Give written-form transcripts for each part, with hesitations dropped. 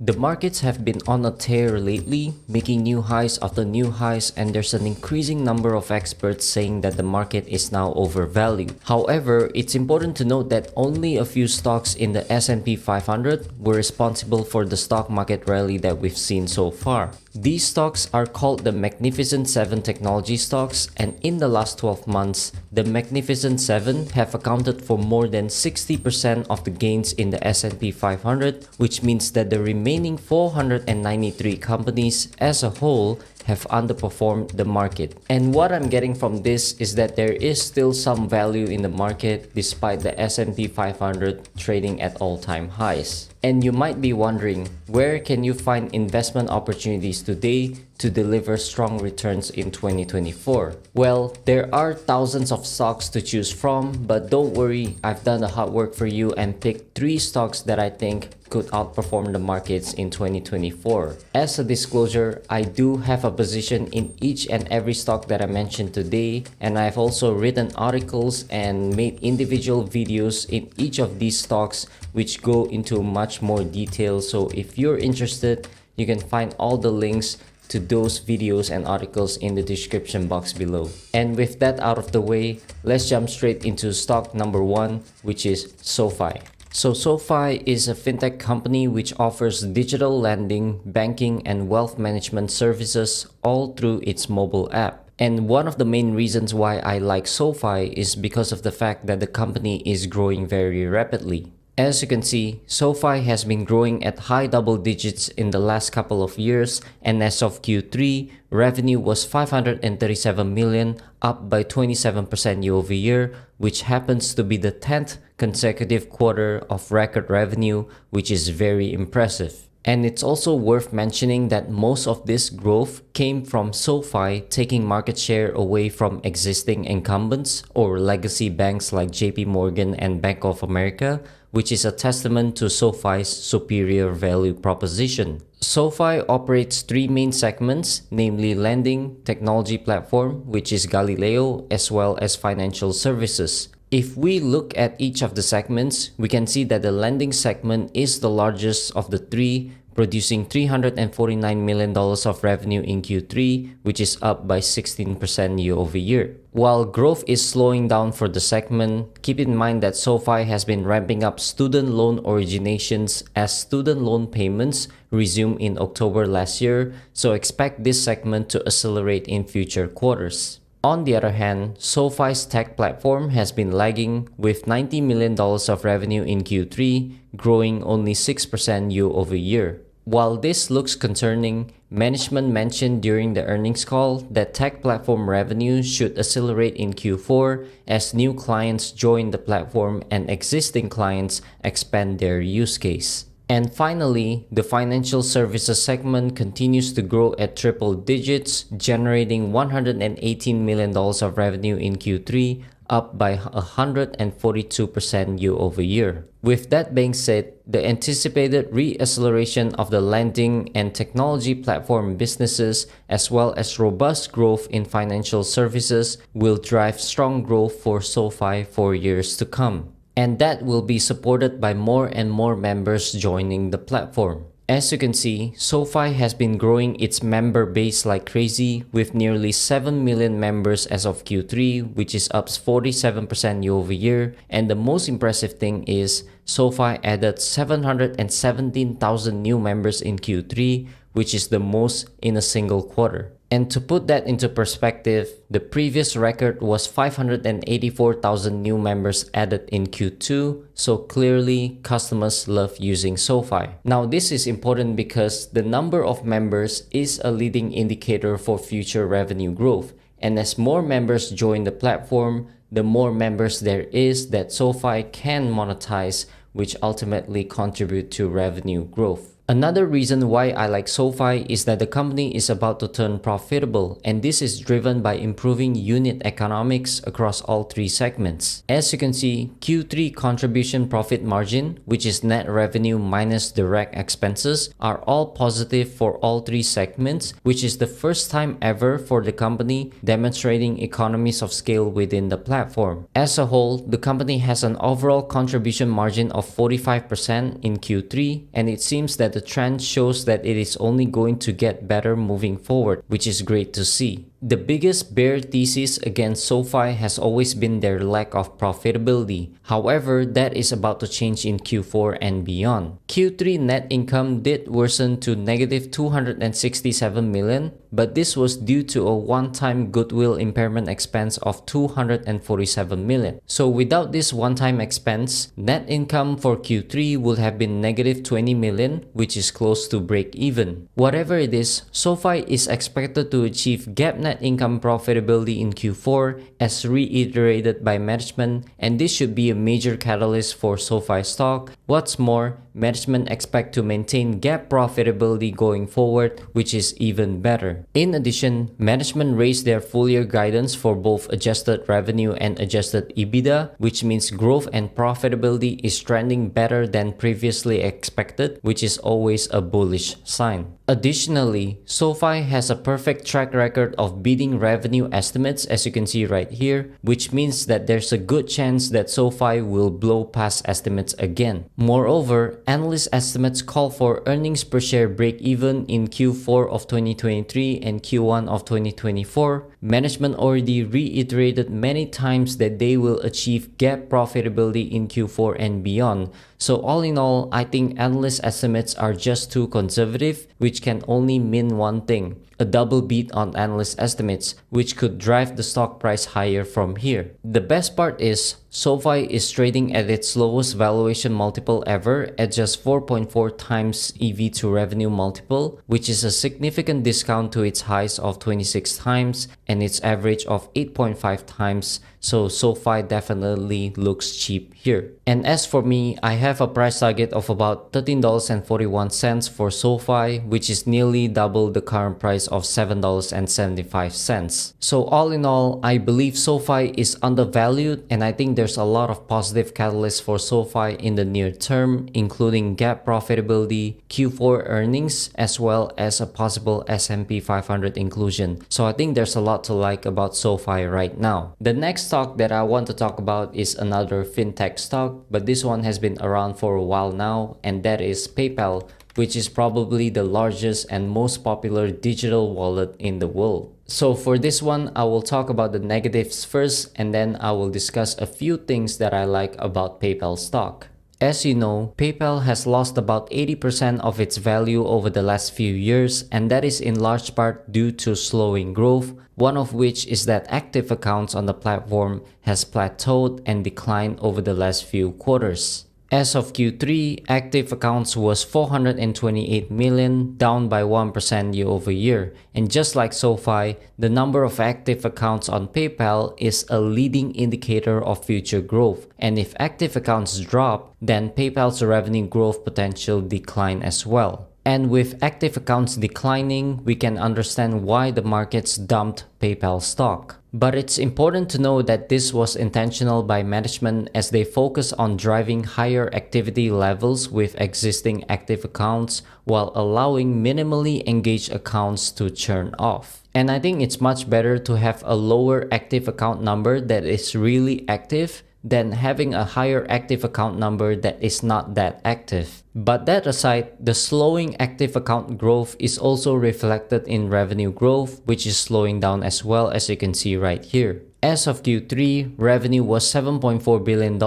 The markets have been on a tear lately, making new highs after new highs, and there's an increasing number of experts saying that the market is now overvalued. However, it's important to note that only a few stocks in the S&P 500 were responsible for the stock market rally that we've seen so far. These stocks are called the Magnificent 7 technology stocks, and in the last 12 months, the Magnificent 7 have accounted for more than 60% of the gains in the S&P 500, which means that the remaining 493 companies as a whole have underperformed the market. And what I'm getting from this is that there is still some value in the market despite the S&P 500 trading at all-time highs. And you might be wondering, where can you find investment opportunities today to deliver strong returns in 2024? Well, there are thousands of stocks to choose from, but don't worry, I've done the hard work for you and picked 3 stocks that I think could outperform the markets in 2024. As a disclosure, I do have a position in each and every stock that I mentioned today, and I've also written articles and made individual videos in each of these stocks which go into much more detail. So if you're interested, you can find all the links to those videos and articles in the description box below. And with that out of the way, let's jump straight into stock number 1, which is SoFi. So SoFi is a fintech company which offers digital lending, banking, and wealth management services all through its mobile app. And one of the main reasons why I like SoFi is because of the fact that the company is growing very rapidly. As you can see, SoFi has been growing at high double digits in the last couple of years, and as of Q3, revenue was 537 million, up by 27% year over year, which happens to be the 10th consecutive quarter of record revenue, which is very impressive. And it's also worth mentioning that most of this growth came from SoFi taking market share away from existing incumbents or legacy banks like JP Morgan and Bank of America, which is a testament to SoFi's superior value proposition. SoFi operates 3 main segments, namely lending, technology platform, which is Galileo, as well as financial services. If we look at each of the segments, we can see that the lending segment is the largest of the 3, producing $349 million of revenue in Q3, which is up by 16% year over year. While growth is slowing down for the segment, keep in mind that SoFi has been ramping up student loan originations as student loan payments resumed in October last year, so expect this segment to accelerate in future quarters. On the other hand, SoFi's tech platform has been lagging with $90 million of revenue in Q3, growing only 6% year over year. While this looks concerning, management mentioned during the earnings call that tech platform revenue should accelerate in Q4 as new clients join the platform and existing clients expand their use case. And finally, the financial services segment continues to grow at triple digits, generating $118 million of revenue in Q3, up by 142% year over year. With that being said, the anticipated re-acceleration of the lending and technology platform businesses, as well as robust growth in financial services, will drive strong growth for SoFi for years to come. And that will be supported by more and more members joining the platform. As you can see, SoFi has been growing its member base like crazy with nearly 7 million members as of Q3, which is up 47% year over year. And the most impressive thing is SoFi added 717,000 new members in Q3, which is the most in a single quarter. And to put that into perspective, the previous record was 584,000 new members added in Q2, so clearly customers love using SoFi. Now this is important because the number of members is a leading indicator for future revenue growth, and as more members join the platform, the more members there is that SoFi can monetize, which ultimately contribute to revenue growth. Another reason why I like SoFi is that the company is about to turn profitable, and this is driven by improving unit economics across all 3 segments. As you can see, Q3 contribution profit margin, which is net revenue minus direct expenses, are all positive for all 3 segments, which is the first time ever for the company, demonstrating economies of scale within the platform. As a whole, the company has an overall contribution margin of 45% in Q3, and it seems that the the trend shows that it is only going to get better moving forward, which is great to see. The biggest bear thesis against SoFi has always been their lack of profitability. However, that is about to change in Q4 and beyond. Q3 net income did worsen to negative 267 million, but this was due to a one-time goodwill impairment expense of 247 million. So without this one-time expense, net income for Q3 would have been negative 20 million, which is close to break even. Whatever it is, SoFi is expected to achieve GAAP net income profitability in Q4 as reiterated by management, and this should be a major catalyst for SoFi stock. What's more, management expect to maintain GAAP profitability going forward, which is even better. In addition, management raised their full-year guidance for both adjusted revenue and adjusted EBITDA, which means growth and profitability is trending better than previously expected, which is always a bullish sign. Additionally, SoFi has a perfect track record of beating revenue estimates, as you can see right here, which means that there's a good chance that SoFi will blow past estimates again. Moreover, analyst estimates call for earnings per share break-even in Q4 of 2023 and Q1 of 2024. Management already reiterated many times that they will achieve GAAP profitability in Q4 and beyond. So all in all, I think analyst estimates are just too conservative, which can only mean one thing: a double beat on analyst estimates, which could drive the stock price higher from here. The best part is, SoFi is trading at its lowest valuation multiple ever at just 4.4 times EV to revenue multiple, which is a significant discount to its highs of 26 times and its average of 8.5 times. So SoFi definitely looks cheap here. And as for me, I have a price target of about $13.41 for SoFi, which is nearly double the current price of $7.75. So all in all, I believe SoFi is undervalued, and I think there's a lot of positive catalysts for SoFi in the near term, including GAAP profitability, Q4 earnings, as well as a possible S&P 500 inclusion. So I think there's a lot to like about SoFi right now. The next stock that I want to talk about is another fintech stock, but this one has been around for a while now, and that is PayPal, which is probably the largest and most popular digital wallet in the world. So for this one, I will talk about the negatives first, and then I will discuss a few things that I like about PayPal stock. As you know, PayPal has lost about 80% of its value over the last few years, and that is in large part due to slowing growth, one of which is that active accounts on the platform has plateaued and declined over the last few quarters. As of Q3, active accounts was 428 million, down by 1% year over year. And just like SoFi, the number of active accounts on PayPal is a leading indicator of future growth. And if active accounts drop, then PayPal's revenue growth potential decline as well. And with active accounts declining, we can understand why the markets dumped PayPal stock. But it's important to know that this was intentional by management as they focus on driving higher activity levels with existing active accounts while allowing minimally engaged accounts to churn off. And I think it's much better to have a lower active account number that is really active than having a higher active account number that is not that active. But that aside, the slowing active account growth is also reflected in revenue growth, which is slowing down as well, as you can see right here. As of Q3, revenue was $7.4 billion,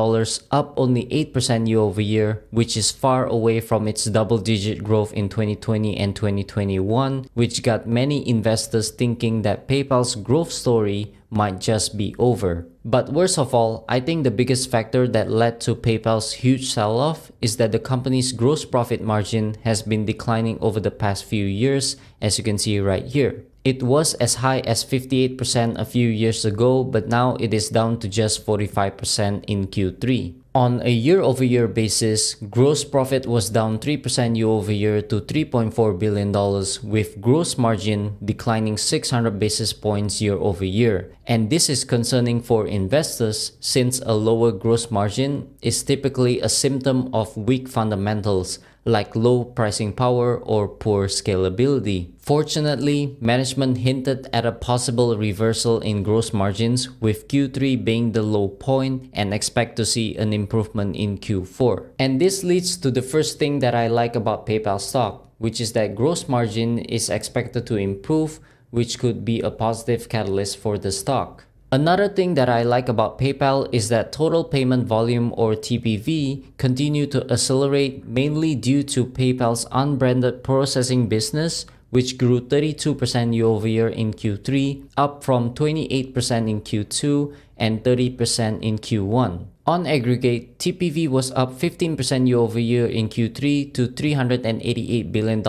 up only 8% year over year, which is far away from its double-digit growth in 2020 and 2021, which got many investors thinking that PayPal's growth story might just be over. But worst of all, I think the biggest factor that led to PayPal's huge sell-off is that the company's gross profit margin has been declining over the past few years, as you can see right here. It was as high as 58% a few years ago, but now it is down to just 45% in Q3. On a year-over-year basis, gross profit was down 3% year-over-year to $3.4 billion, with gross margin declining 600 basis points year-over-year. And this is concerning for investors since a lower gross margin is typically a symptom of weak fundamentals like low pricing power or poor scalability. Unfortunately, management hinted at a possible reversal in gross margins, with Q3 being the low point, and expect to see an improvement in Q4. And this leads to the first thing that I like about PayPal stock, which is that gross margin is expected to improve, which could be a positive catalyst for the stock. Another thing that I like about PayPal is that total payment volume, or TPV, continued to accelerate mainly due to PayPal's unbranded processing business, which grew 32% year-over-year in Q3, up from 28% in Q2 and 30% in Q1. On aggregate, TPV was up 15% year-over-year in Q3 to $388 billion,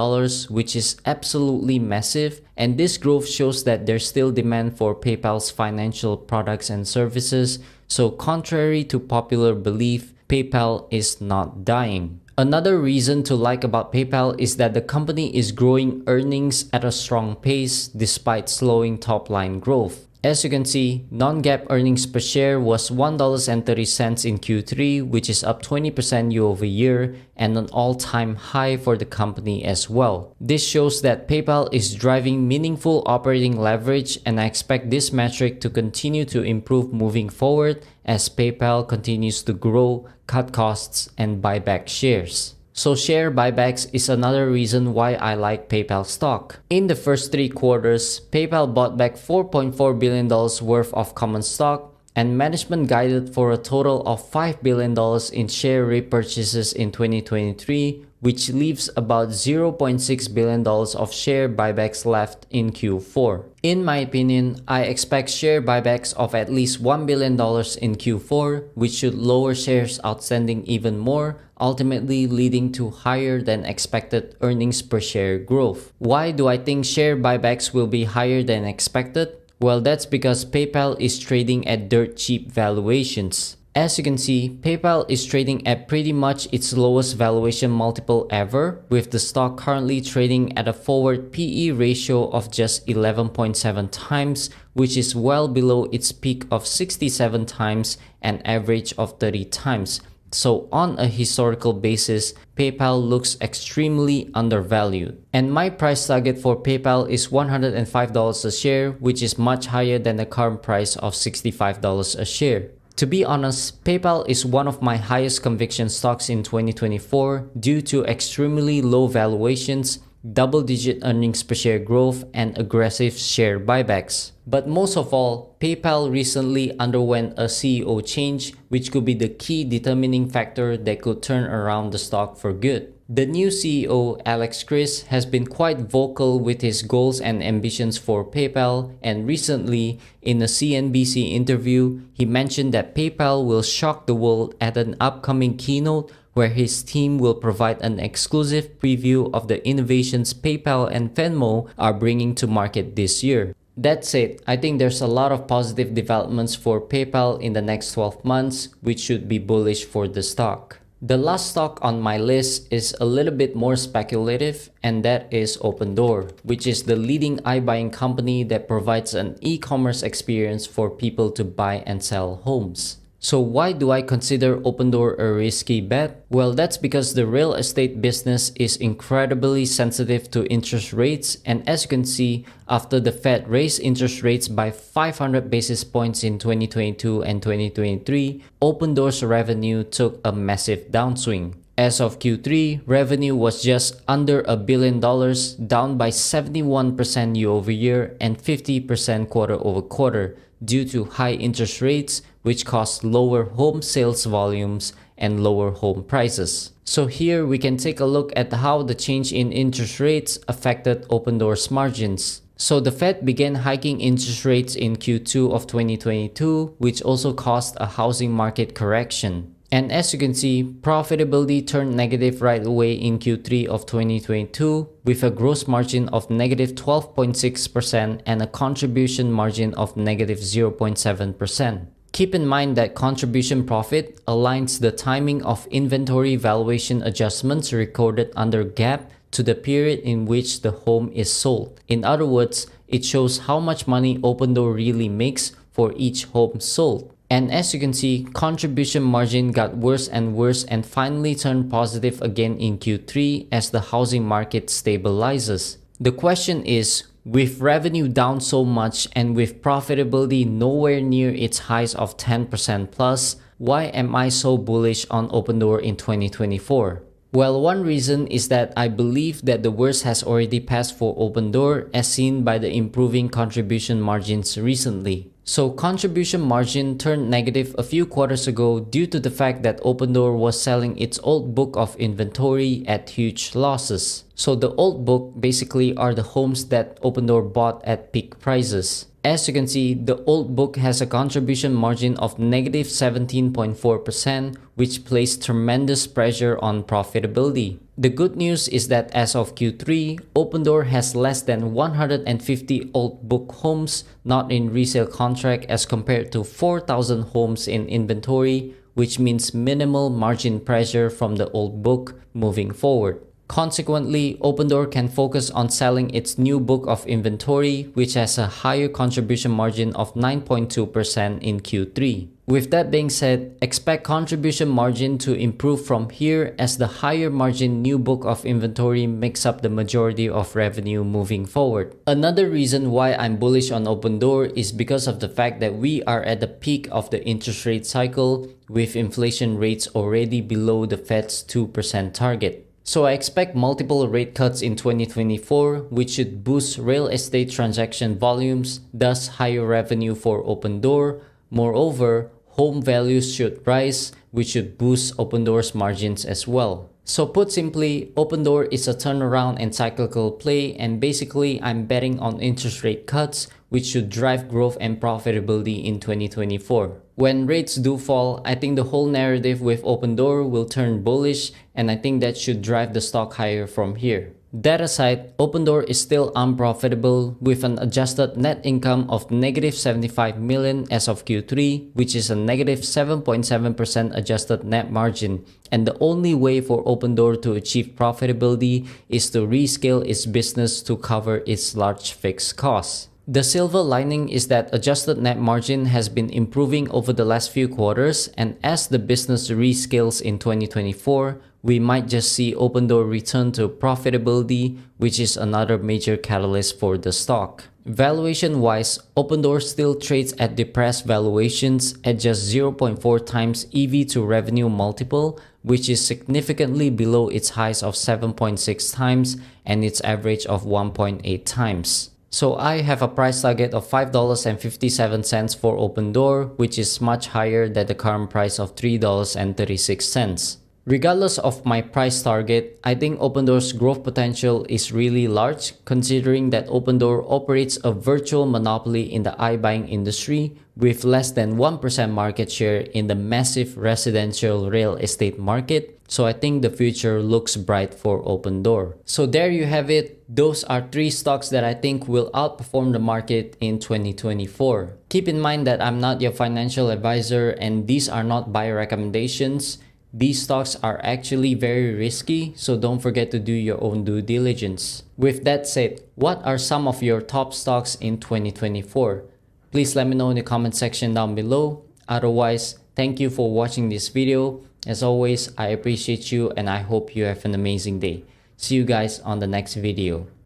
which is absolutely massive, and this growth shows that there's still demand for PayPal's financial products and services, so contrary to popular belief, PayPal is not dying. Another reason to like about PayPal is that the company is growing earnings at a strong pace despite slowing top-line growth. As you can see, non-GAAP earnings per share was $1.30 in Q3, which is up 20% year-over-year and an all-time high for the company as well. This shows that PayPal is driving meaningful operating leverage, and I expect this metric to continue to improve moving forward as PayPal continues to grow, cut costs, and buy back shares. So share buybacks is another reason why I like PayPal stock. In the first 3 quarters, PayPal bought back $4.4 billion worth of common stock, and management guided for a total of $5 billion in share repurchases in 2023, which leaves about $0.6 billion of share buybacks left in Q4. In my opinion, I expect share buybacks of at least $1 billion in Q4, which should lower shares outstanding even more, ultimately leading to higher than expected earnings per share growth. Why do I think share buybacks will be higher than expected? Well, that's because PayPal is trading at dirt cheap valuations. As you can see, PayPal is trading at pretty much its lowest valuation multiple ever, with the stock currently trading at a forward PE ratio of just 11.7 times, which is well below its peak of 67 times and average of 30 times. So on a historical basis, PayPal looks extremely undervalued. And my price target for PayPal is $105 a share, which is much higher than the current price of $65 a share. To be honest, PayPal is one of my highest conviction stocks in 2024 due to extremely low valuations, double-digit earnings per share growth, and aggressive share buybacks. But most of all, PayPal recently underwent a CEO change, which could be the key determining factor that could turn around the stock for good. The new CEO, Alex Chriss, has been quite vocal with his goals and ambitions for PayPal, and recently, in a CNBC interview, he mentioned that PayPal will shock the world at an upcoming keynote where his team will provide an exclusive preview of the innovations PayPal and Venmo are bringing to market this year. That said, I think there's a lot of positive developments for PayPal in the next 12 months, which should be bullish for the stock. The last stock on my list is a little bit more speculative, and that is Opendoor, which is the leading iBuying company that provides an e-commerce experience for people to buy and sell homes. So why do I consider Opendoor a risky bet? Well, that's because the real estate business is incredibly sensitive to interest rates, and as you can see, after the Fed raised interest rates by 500 basis points in 2022 and 2023, Opendoor's revenue took a massive downswing. As of Q3, revenue was just under $1 billion, down by 71% year-over-year and 50% quarter-over-quarter due to high interest rates, which caused lower home sales volumes and lower home prices. So here we can take a look at how the change in interest rates affected Opendoor's margins. So the Fed began hiking interest rates in Q2 of 2022, which also caused a housing market correction. And as you can see, profitability turned negative right away in Q3 of 2022 with a gross margin of negative 12.6% and a contribution margin of negative 0.7%. Keep in mind that contribution profit aligns the timing of inventory valuation adjustments recorded under GAAP to the period in which the home is sold. In other words, it shows how much money Opendoor really makes for each home sold. And as you can see, contribution margin got worse and worse and finally turned positive again in Q3 as the housing market stabilizes. The question is, with revenue down so much and with profitability nowhere near its highs of 10% plus, why am I so bullish on Opendoor in 2024? Well, one reason is that I believe that the worst has already passed for Opendoor as seen by the improving contribution margins recently. So contribution margin turned negative a few quarters ago due to the fact that Opendoor was selling its old book of inventory at huge losses. So the old book basically are the homes that Opendoor bought at peak prices. As you can see, the old book has a contribution margin of negative 17.4%, which placed tremendous pressure on profitability. The good news is that as of Q3, Opendoor has less than 150 old book homes not in resale contract as compared to 4,000 homes in inventory, which means minimal margin pressure from the old book moving forward. Consequently, Opendoor can focus on selling its new book of inventory, which has a higher contribution margin of 9.2% in Q3. With that being said, expect contribution margin to improve from here as the higher margin new book of inventory makes up the majority of revenue moving forward. Another reason why I'm bullish on Opendoor is because of the fact that we are at the peak of the interest rate cycle with inflation rates already below the Fed's 2% target. So I expect multiple rate cuts in 2024, which should boost real estate transaction volumes, thus higher revenue for Opendoor. Moreover, home values should rise, which should boost Opendoor's margins as well. So put simply, Opendoor is a turnaround and cyclical play, and basically I'm betting on interest rate cuts, which should drive growth and profitability in 2024. When rates do fall, I think the whole narrative with Opendoor will turn bullish, and I think that should drive the stock higher from here. That aside, Opendoor is still unprofitable with an adjusted net income of negative 75 million as of Q3, which is a negative 7.7% adjusted net margin. And the only way for Opendoor to achieve profitability is to rescale its business to cover its large fixed costs. The silver lining is that adjusted net margin has been improving over the last few quarters, and as the business rescales in 2024, we might just see Opendoor return to profitability, which is another major catalyst for the stock. Valuation-wise, Opendoor still trades at depressed valuations at just 0.4 times EV to revenue multiple, which is significantly below its highs of 7.6 times and its average of 1.8 times. So I have a price target of $5.57 for Opendoor, which is much higher than the current price of $3.36. Regardless of my price target, I think Opendoor's growth potential is really large, considering that Opendoor operates a virtual monopoly in the iBuying industry with less than 1% market share in the massive residential real estate market. So I think the future looks bright for Opendoor. So there you have it. Those are 3 stocks that I think will outperform the market in 2024. Keep in mind that I'm not your financial advisor and these are not buy recommendations. These stocks are actually very risky, so don't forget to do your own due diligence. With that said, what are some of your top stocks in 2024? Please let me know in the comment section down below. Otherwise, thank you for watching this video. As always, I appreciate you and I hope you have an amazing day. See you guys on the next video.